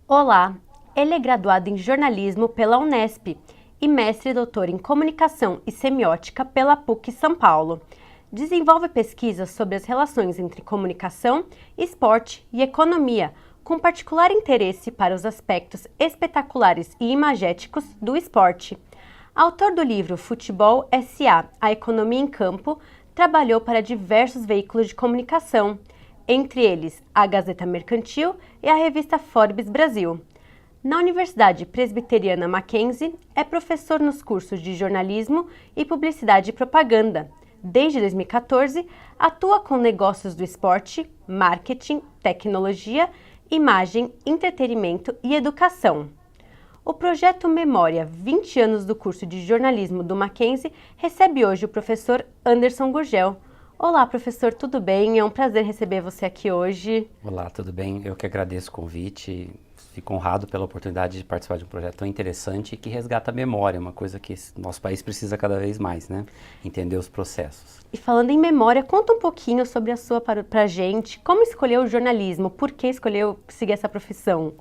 Olá, ele é graduado em jornalismo pela Unesp e mestre e doutor em comunicação e semiótica pela PUC São Paulo. Desenvolve pesquisas sobre as relações entre comunicação, esporte e economia, com particular interesse para os aspectos espetaculares e imagéticos do esporte. Autor do livro Futebol S.A. A Economia em Campo, trabalhou para diversos veículos de comunicação, entre eles a Gazeta Mercantil e a revista Forbes Brasil. Na Universidade Presbiteriana Mackenzie, é professor nos cursos de jornalismo e publicidade e propaganda. Desde 2014, atua com negócios do esporte, marketing, tecnologia, imagem, entretenimento e educação. O projeto Memória 20 anos do curso de jornalismo do Mackenzie recebe hoje o professor Anderson Gurgel. Olá, professor, tudo bem? É um prazer receber você aqui hoje. Olá, tudo bem? Eu que agradeço o convite. Fico honrado pela oportunidade de participar de um projeto tão interessante e que resgata a memória, uma coisa que nosso país precisa cada vez mais, né? Entender os processos. E falando em memória, conta um pouquinho sobre a sua pra gente. Como escolheu o jornalismo? Por que escolheu seguir essa profissão?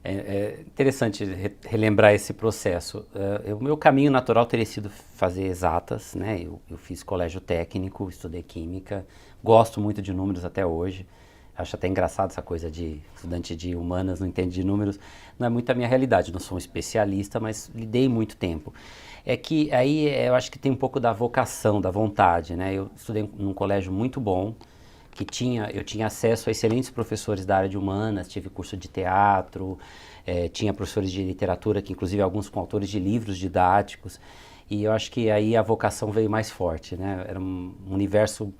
É interessante relembrar esse processo. O meu caminho natural teria sido fazer exatas, né? Eu fiz colégio técnico, estudei química, gosto muito de números até hoje. Acho até engraçado essa coisa de estudante de humanas não entende de números. Não é muito a minha realidade, não sou um especialista, mas lidei muito tempo. É que aí eu acho que tem um pouco da vocação, da vontade, né? Eu estudei num colégio muito bom, eu tinha acesso a excelentes professores da área de humanas, tive curso de teatro, tinha professores de literatura, que inclusive alguns com autores de livros didáticos, e eu acho que aí a vocação veio mais forte, né? Era um universo,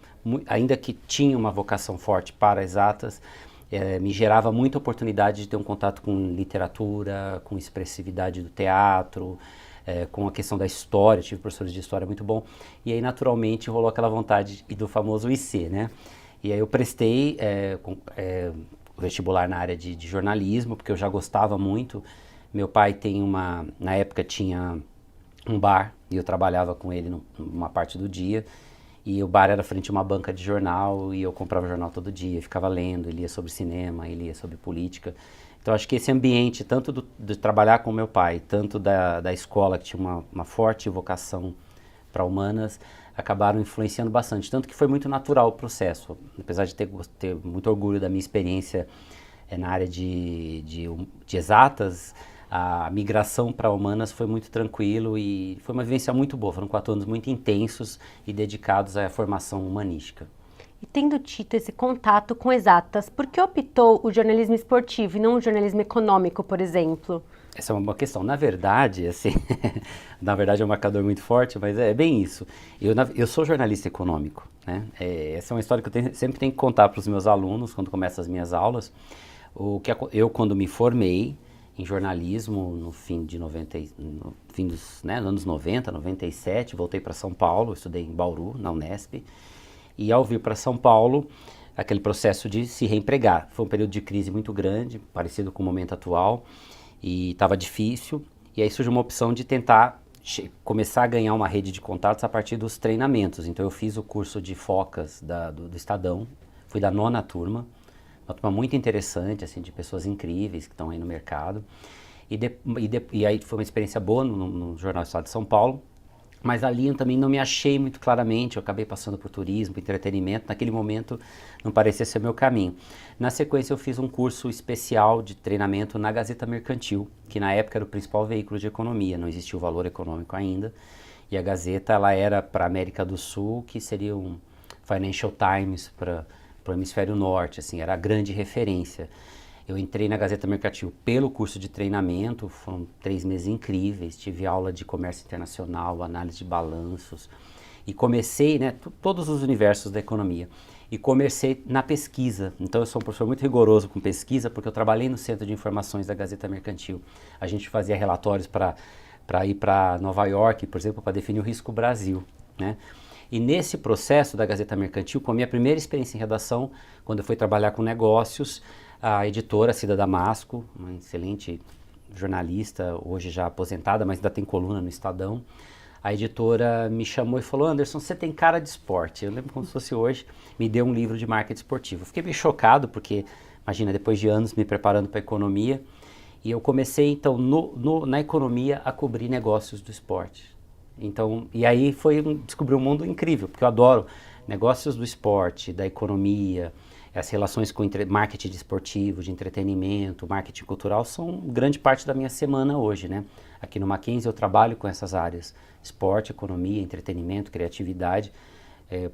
ainda que tinha uma vocação forte para exatas, me gerava muita oportunidade de ter um contato com literatura, com expressividade do teatro, com a questão da história, tive professores de história muito bom, e aí naturalmente rolou aquela vontade do famoso IC, né? E aí eu prestei o vestibular na área de jornalismo, porque eu já gostava muito. Meu pai na época tinha um bar, e eu trabalhava com ele numa parte do dia, e o bar era frente a uma banca de jornal, e eu comprava jornal todo dia, ficava lendo, ele lia sobre cinema, ele lia sobre política. Então acho que esse ambiente, tanto de trabalhar com meu pai, tanto da escola, que tinha uma forte vocação para humanas, acabaram influenciando bastante, tanto que foi muito natural o processo, apesar de ter muito orgulho da minha experiência na área de exatas, a migração para humanas foi muito tranquilo e foi uma vivência muito boa, foram 4 anos muito intensos e dedicados à formação humanística. E tendo tido esse contato com exatas, por que optou o jornalismo esportivo e não o jornalismo econômico, por exemplo? Essa é uma boa questão. Na verdade, assim, na verdade é um marcador muito forte, mas é bem isso. Eu sou jornalista econômico, né? Essa é uma história que eu sempre tenho que contar para os meus alunos quando começam as minhas aulas. Eu, quando me formei em jornalismo no fim no fim dos anos 90, 97, voltei para São Paulo, estudei em Bauru, na Unesp, e ao vir para São Paulo, aquele processo de se reempregar. Foi um período de crise muito grande, parecido com o momento atual, e estava difícil, e aí surgiu uma opção de tentar começar a ganhar uma rede de contatos a partir dos treinamentos. Então eu fiz o curso de focas do Estadão, fui da 9ª turma, uma turma muito interessante, assim, de pessoas incríveis que estão aí no mercado, e aí foi uma experiência boa no Jornal do Estado de São Paulo, mas ali eu também não me achei muito claramente, eu acabei passando por turismo, por entretenimento, naquele momento não parecia ser o meu caminho. Na sequência eu fiz um curso especial de treinamento na Gazeta Mercantil, que na época era o principal veículo de economia, não existia o Valor Econômico ainda, e a Gazeta ela era para a América do Sul, que seria um Financial Times para o Hemisfério Norte, assim, era a grande referência. Eu entrei na Gazeta Mercantil pelo curso de treinamento, foram 3 meses incríveis, tive aula de comércio internacional, análise de balanços, e comecei, né, todos os universos da economia, e comecei na pesquisa. Então eu sou um professor muito rigoroso com pesquisa, porque eu trabalhei no Centro de Informações da Gazeta Mercantil. A gente fazia relatórios para ir para Nova York, por exemplo, para definir o risco Brasil, né? E nesse processo da Gazeta Mercantil, com a minha primeira experiência em redação, quando eu fui trabalhar com negócios, a editora Cida Damasco, uma excelente jornalista, hoje já aposentada, mas ainda tem coluna no Estadão, a editora me chamou e falou: Anderson, você tem cara de esporte. Eu lembro como se fosse hoje, me deu um livro de marketing esportivo. Eu fiquei meio chocado, porque Imagina, depois de anos me preparando para a economia, e eu comecei então na economia a cobrir negócios do esporte. Então, e aí descobri um mundo incrível, porque eu adoro negócios do esporte, da economia, as relações com marketing esportivo, de entretenimento, marketing cultural, são grande parte da minha semana hoje, né? Aqui no Mackenzie eu trabalho com essas áreas, esporte, economia, entretenimento, criatividade,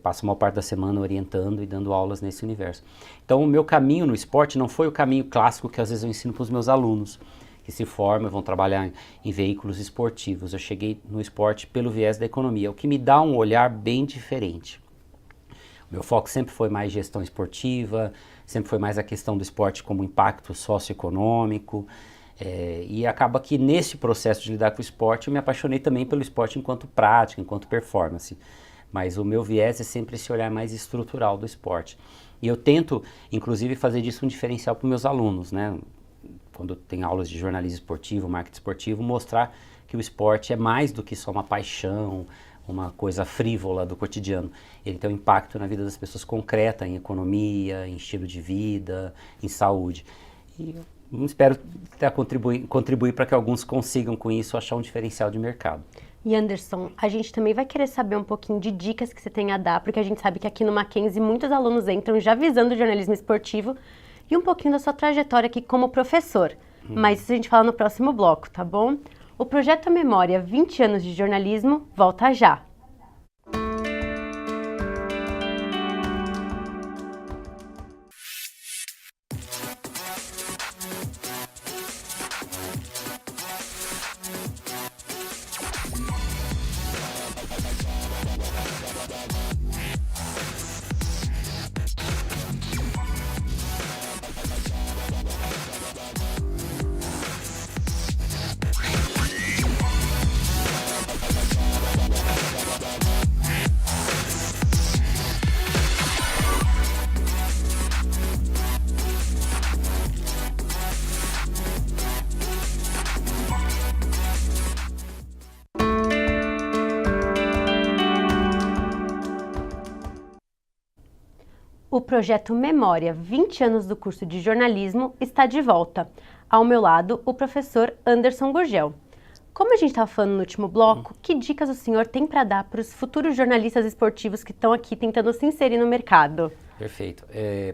passo a maior parte da semana orientando e dando aulas nesse universo. Então o meu caminho no esporte não foi o caminho clássico que às vezes eu ensino para os meus alunos, que se formam e vão trabalhar em veículos esportivos. Eu cheguei no esporte pelo viés da economia, o que me dá um olhar bem diferente. O meu foco sempre foi mais gestão esportiva, sempre foi mais a questão do esporte como impacto socioeconômico, e acaba que nesse processo de lidar com o esporte eu me apaixonei também pelo esporte enquanto prática, enquanto performance. Mas o meu viés é sempre esse olhar mais estrutural do esporte. E eu tento, inclusive, fazer disso um diferencial para os meus alunos, né? Quando tem aulas de jornalismo esportivo, marketing esportivo, mostrar que o esporte é mais do que só uma paixão, uma coisa frívola do cotidiano. Ele tem um impacto na vida das pessoas concreta, em economia, em estilo de vida, em saúde. E eu espero contribuir para que alguns consigam com isso achar um diferencial de mercado. E Anderson, a gente também vai querer saber um pouquinho de dicas que você tem a dar, porque a gente sabe que aqui no Mackenzie muitos alunos entram já visando o jornalismo esportivo e um pouquinho da sua trajetória aqui como professor. Mas isso a gente fala no próximo bloco, tá bom? O Projeto Memória 20 anos de jornalismo volta já. O projeto Memória 20 anos do curso de jornalismo está de volta. Ao meu lado, o professor Anderson Gurgel. Como a gente estava falando no último bloco, que dicas o senhor tem para dar para os futuros jornalistas esportivos que estão aqui tentando se inserir no mercado? Perfeito.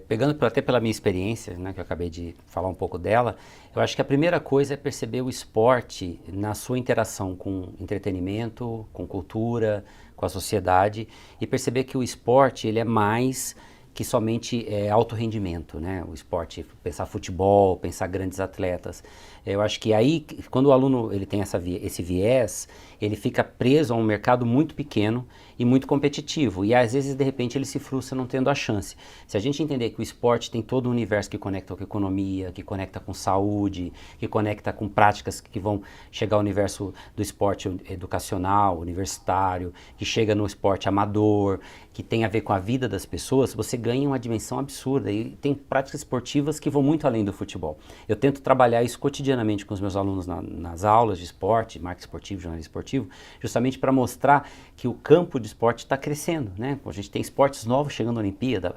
Pegando até pela minha experiência, né, que eu acabei de falar um pouco dela, eu acho que a primeira coisa é perceber o esporte na sua interação com entretenimento, com cultura, com a sociedade, e perceber que o esporte ele é mais que somente alto rendimento, né? O esporte, pensar futebol, pensar grandes atletas. Eu acho que aí, quando o aluno ele tem esse viés, ele fica preso a um mercado muito pequeno e muito competitivo. E às vezes, de repente, ele se frustra não tendo a chance. Se a gente entender que o esporte tem todo um universo que conecta com a economia, que conecta com saúde, que conecta com práticas que vão chegar ao universo do esporte educacional, universitário, que chega no esporte amador, que tem a ver com a vida das pessoas, você ganha uma dimensão absurda. E tem práticas esportivas que vão muito além do futebol. Eu tento trabalhar isso cotidianamente com os meus alunos nas aulas de esporte, marketing esportivo, jornalismo esportivo, justamente para mostrar que o campo de esporte está crescendo, né? A gente tem esportes novos chegando na Olimpíada,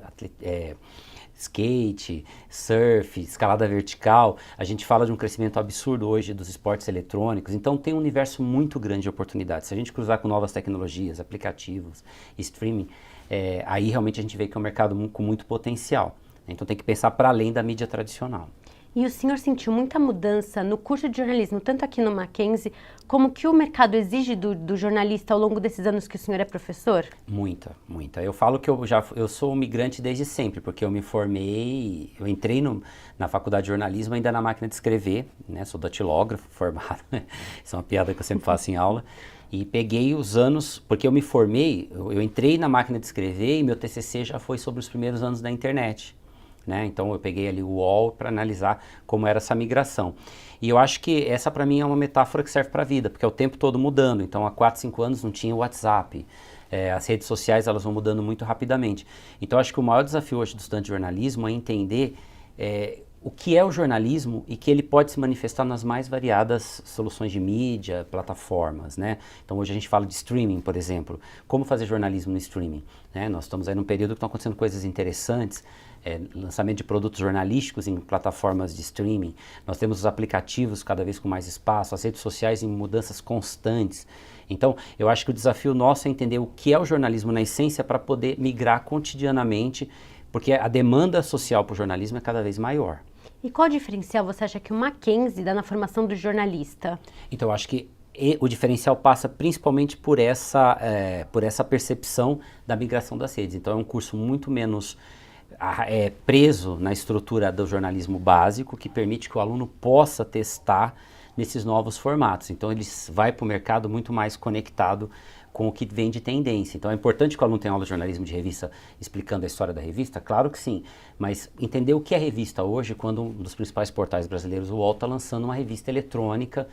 skate, surf, escalada vertical. A gente fala de um crescimento absurdo hoje dos esportes eletrônicos. Então tem um universo muito grande de oportunidades. Se a gente cruzar com novas tecnologias, aplicativos, streaming, aí realmente a gente vê que é um mercado com muito potencial. Então tem que pensar para além da mídia tradicional. E o senhor sentiu muita mudança no curso de jornalismo, tanto aqui no Mackenzie, como que o mercado exige do jornalista ao longo desses anos que o senhor é professor? Muita, muita. Eu falo que eu sou um migrante desde sempre, porque eu me formei, eu entrei na faculdade de jornalismo ainda na máquina de escrever, né? Sou datilógrafo formado, isso é uma piada que eu sempre faço em aula. E peguei os anos, porque eu me formei, eu entrei na máquina de escrever e meu TCC já foi sobre os primeiros anos da internet. Né? Então eu peguei ali o UOL para analisar como era essa migração. E eu acho que essa para mim é uma metáfora que serve para a vida, porque é o tempo todo mudando. Então há 4, 5 anos não tinha o WhatsApp, as redes sociais elas vão mudando muito rapidamente. Então eu acho que o maior desafio hoje do estudante de jornalismo é entender o que é o jornalismo e que ele pode se manifestar nas mais variadas soluções de mídia, plataformas, né? Então hoje a gente fala de streaming, por exemplo. Como fazer jornalismo no streaming? Né? Nós estamos aí num período que estão acontecendo coisas interessantes. lançamento de produtos jornalísticos em plataformas de streaming, nós temos os aplicativos cada vez com mais espaço, as redes sociais em mudanças constantes. Então, eu acho que o desafio nosso é entender o que é o jornalismo na essência para poder migrar cotidianamente, porque a demanda social para o jornalismo é cada vez maior. E qual diferencial você acha que o Mackenzie dá na formação do jornalista? Então, eu acho que o diferencial passa principalmente por essa percepção da migração das redes. Então, é um curso muito menos preso na estrutura do jornalismo básico, que permite que o aluno possa testar nesses novos formatos. Então, ele vai para o mercado muito mais conectado com o que vem de tendência. Então, é importante que o aluno tenha aula de jornalismo de revista explicando a história da revista? Claro que sim, mas entender o que é revista hoje, quando um dos principais portais brasileiros, o UOL, está lançando uma revista eletrônica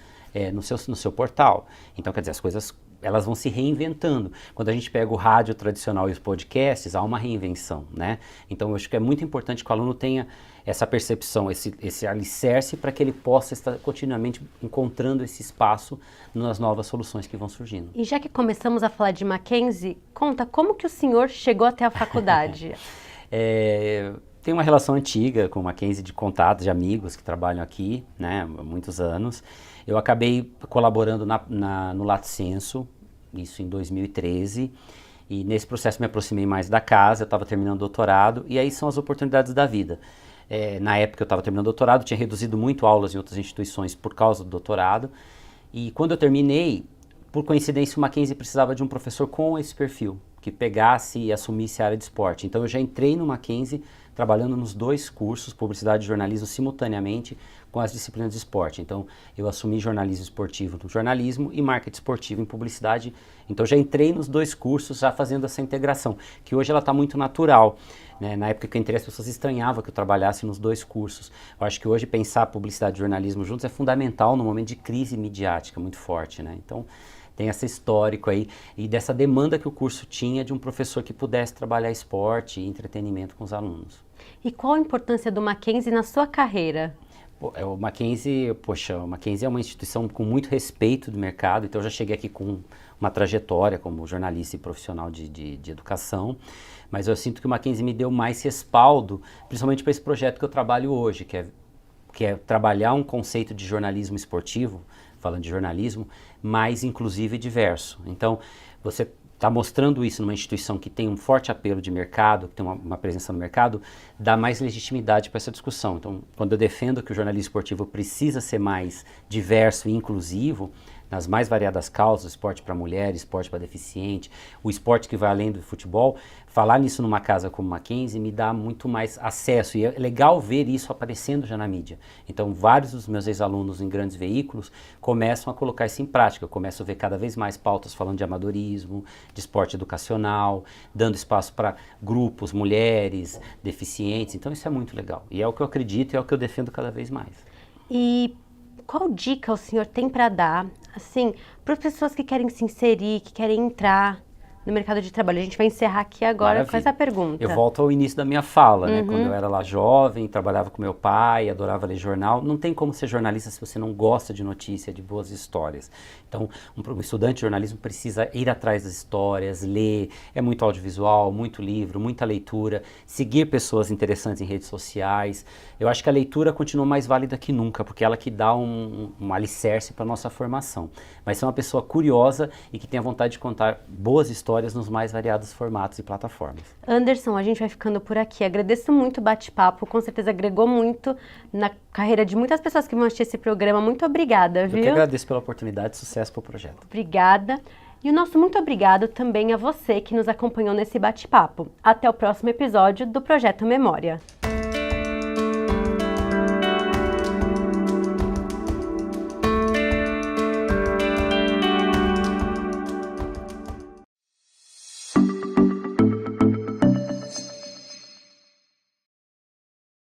no seu portal. Então, quer dizer, as coisas elas vão se reinventando. Quando a gente pega o rádio tradicional e os podcasts, há uma reinvenção, né? Então, eu acho que é muito importante que o aluno tenha essa percepção, esse alicerce para que ele possa estar continuamente encontrando esse espaço nas novas soluções que vão surgindo. E já que começamos a falar de Mackenzie, conta como que o senhor chegou até a faculdade? Tem uma relação antiga com o Mackenzie de contatos, de amigos que trabalham aqui, né, há muitos anos. Eu acabei colaborando no Lato Sensu, isso em 2013, e nesse processo me aproximei mais da casa, eu estava terminando o doutorado, e aí são as oportunidades da vida. Na época eu estava terminando o doutorado, tinha reduzido muito aulas em outras instituições por causa do doutorado, e quando eu terminei, por coincidência, o Mackenzie precisava de um professor com esse perfil, que pegasse e assumisse a área de esporte. Então eu já entrei no Mackenzie trabalhando nos dois cursos, publicidade e jornalismo, simultaneamente com as disciplinas de esporte. Então eu assumi jornalismo esportivo no jornalismo e marketing esportivo em publicidade. Então já entrei nos dois cursos já fazendo essa integração, que hoje ela está muito natural. Né? Na época que eu entrei, as pessoas estranhavam que eu trabalhasse nos dois cursos. Eu acho que hoje pensar publicidade e jornalismo juntos é fundamental no momento de crise midiática muito forte, né? Então tem esse histórico aí e dessa demanda que o curso tinha de um professor que pudesse trabalhar esporte e entretenimento com os alunos. E qual a importância do Mackenzie na sua carreira? O Mackenzie é uma instituição com muito respeito do mercado, então eu já cheguei aqui com uma trajetória como jornalista e profissional de educação, mas eu sinto que o Mackenzie me deu mais respaldo, principalmente para esse projeto que eu trabalho hoje, que é trabalhar um conceito de jornalismo esportivo, falando de jornalismo, mais inclusivo e diverso. Então, você está mostrando isso numa instituição que tem um forte apelo de mercado, que tem uma presença no mercado, dá mais legitimidade para essa discussão. Então, quando eu defendo que o jornalismo esportivo precisa ser mais diverso e inclusivo, nas mais variadas causas, esporte para mulher, esporte para deficiente, o esporte que vai além do futebol, falar nisso numa casa como Mackenzie me dá muito mais acesso e é legal ver isso aparecendo já na mídia. Então vários dos meus ex-alunos em grandes veículos começam a colocar isso em prática, eu começo a ver cada vez mais pautas falando de amadorismo, de esporte educacional, dando espaço para grupos, mulheres, deficientes, então isso é muito legal e é o que eu acredito e é o que eu defendo cada vez mais. E qual dica o senhor tem para dar, assim, para as pessoas que querem se inserir, que querem entrar no mercado de trabalho? A gente vai encerrar aqui agora. Maravilha. Com essa pergunta. Eu volto ao início da minha fala, né? Quando eu era lá jovem, trabalhava com meu pai, adorava ler jornal. Não tem como ser jornalista se você não gosta de notícia, de boas histórias. Então, um estudante de jornalismo precisa ir atrás das histórias, ler. É muito audiovisual, muito livro, muita leitura, seguir pessoas interessantes em redes sociais. Eu acho que a leitura continua mais válida que nunca, porque ela que dá um alicerce para a nossa formação. Mas ser uma pessoa curiosa e que tenha vontade de contar boas histórias nos mais variados formatos e plataformas. Anderson, a gente vai ficando por aqui. Agradeço muito o bate-papo, com certeza agregou muito na carreira de muitas pessoas que vão assistir esse programa. Muito obrigada, viu? Eu que agradeço pela oportunidade, sucesso para o projeto. Obrigada. E o nosso muito obrigado também a você que nos acompanhou nesse bate-papo. Até o próximo episódio do Projeto Memória.